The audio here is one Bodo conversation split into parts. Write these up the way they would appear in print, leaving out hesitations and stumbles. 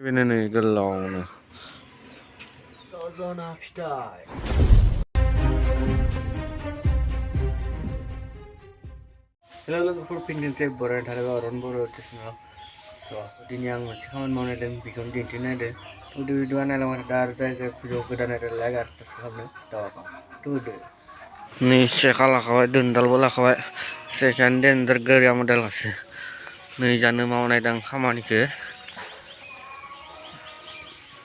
बेनो गोलावनो सजना फिथाइ हेलो लोगोफोर फिननोसै बराय थारैबा अरन बर' स्टेसनाव दिनै आं मोनसे खामानि मावनायदों बेखौनो दिन्थिनो नायदों भिडिअ नायलांबाय दा आरो जाय भिडिअ गोदान नायदों लाइक आरो साबस्क्राइब खालामनो होदो नै सेखा लाखाबाय दोनदालबो लाखाबाय सेखायानो देनजार गोरिया मडेलासो नै जानो मावनायदों खामानिखौ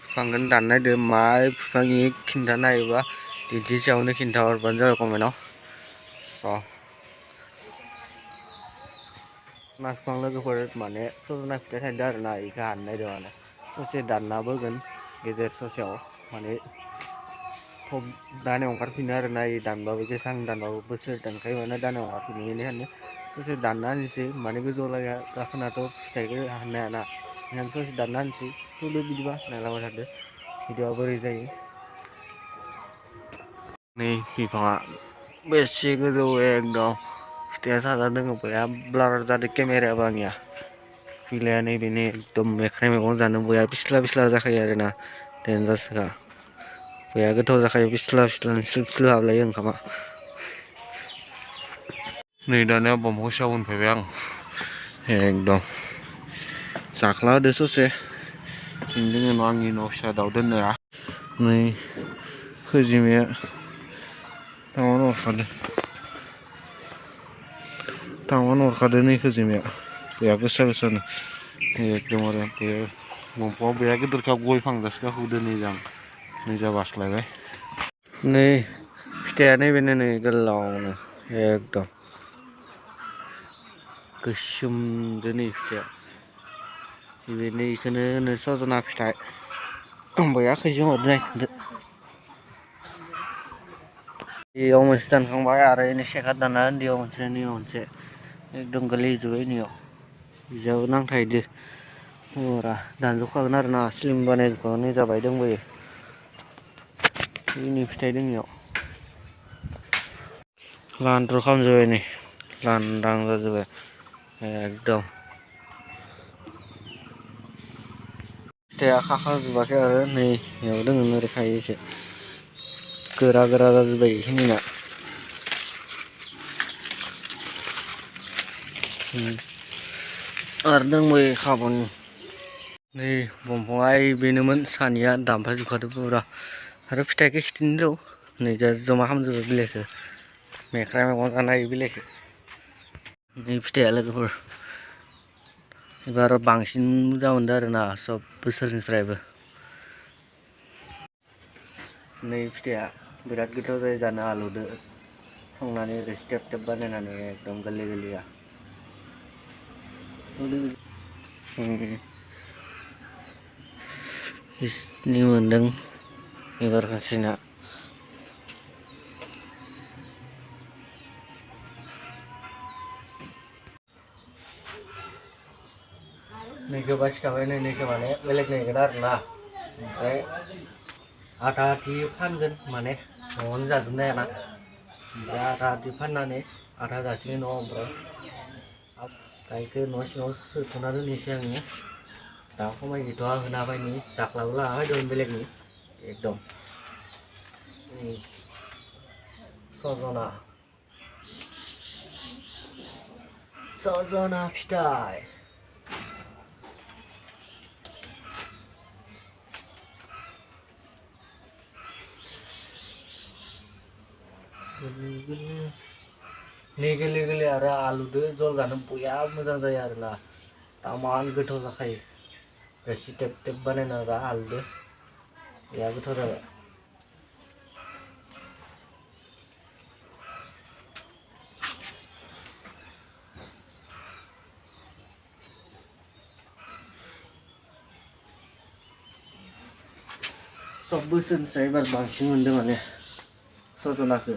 बिफांखौनो दाननायदो मा बिफांनि खिन्थानो हायोबा दिन्थिसेयावनो खिन्थाहरबानो जाबाय कमेन्टआव ना बिफां लोगोफोर माने सजना फिथाइ थायदों आरोना बेखौ हाननायदों माने ससे दानना बोगोन गेजेर ससेयाव माने थब दानायाव ओंखारफिनो आरोना दानबाबो जेसां दानबाबो बोसोर दानखायो माने दानायाव ओंखारफिनो बेनिखायनो ससे दानना होनोसै माने गोजौआव गाखोनाथ' फिथाइखौ हाननो हायाना ओंखायनो ससे दानना होनोसै थुदो बिदिबा नायलांबाय थादो भिडिअआ बोरै जायो नै बिफाङा बेसे गोजौ एकदम फिथाइया थाजा दङ बया ब्लार जादों केमेरायाबो आंनिया बिलाइया नैबेनो एकदम मेख्राइ मैगं जानो बया फिस्ला फिस्ला जाखायो आरोना देनजारसोखा बया गोथाव जाखायो फिस्ला फिस्ला स्लिब स्लिब हाबलायो ओंखामा नै दानिया बमखौ सायाव उनफैबाय आं एकदम जाख्ला होदो ससे जोङो आंनि न' फिसा दाउ दोननाया नै खोजिमाया थांनानै हरखादो नै खोजिमाया बया गोसा गोसानो एकदमबारे बे दंफाङाव बया गिदिरखा गय फांजासेखा होदो नै जां नै जा बास्लायबाय नै फिथाइया नैबेनो नै गोलावनो एकदम गोसोमदो नै फिथाइया बेनो बेखौनो होनो सजना फिथाइ बया खैजों हरनाय बेयाव मोनसे दानखांबाय आरो एनै सेखा दानना उन्दैयाव मोनसे नैयाव मोनसे एकदम गोलैजोब्बाय नैयाव बिजाबो नांथाहैदो फुरा दानजोबखागोन आरो ना स्लिम बानायजोबखागोन नै जाबाय दंबायो बेनि फिथाइ दङ इयाव लानद्र खालामजोब्बाय नै लांदां जाजोब्बाय एकदम फिथाइया खाखाजोबाखै आरो नै बेयाव दङ ओरै खायो गोरा गोरा जाजोब्बाय बेखिनिया आरो दंबायो खाबावनो नै दंफाङा बेनोमोन सानिया दानफायजोबखादों पुरा आरो फिथाइखौ खिथिनो दं नै दा जमा खालामजोब्बाय बिलाइखौ मेख्राइ मैगं जानो हायो बिलाइखौ नै फिथाइया लोगोफोर एबार बांसिन मोजां मोनदों आरोना सब बोसोरनिफ्रायबो नै फिथाइया बिराद गोथाव जायो जानो आलुदो संनानै रोसि टेब टेब बानायनानै एकदम गोरलै गोरलैया बिसिनि मोनदों एबार गासैना नैखौ बासिखाबाय नैखौ माने बेलेग नायगोन आरोना ओमफ्राय आधा आधि फानगोन माने न'आवनो जाजोबनो हायाना ओमफ्राय आधा आधि फाननानै आधा जासिगोन न'आव ओमफ्राय गायखौ न' सिङाव सोथ'ना दोननोसै आङो दा खमाय गैथ'आ होना बायनि जाख्लाबो लाना फैदोंमोन बेलेगनि एकदम सजना फिथाइ नै गोरलै गोरलै आरो आलुदो जल जानो बया मोजां जायो आरोना तामान गोथाव जाखायो रोसि टेब टेब बानायना जा आलुदो बया गोथाव जाबाय सब बोसोरनिफ्राय एबार बांसिन मोनदों माने सजनाखौ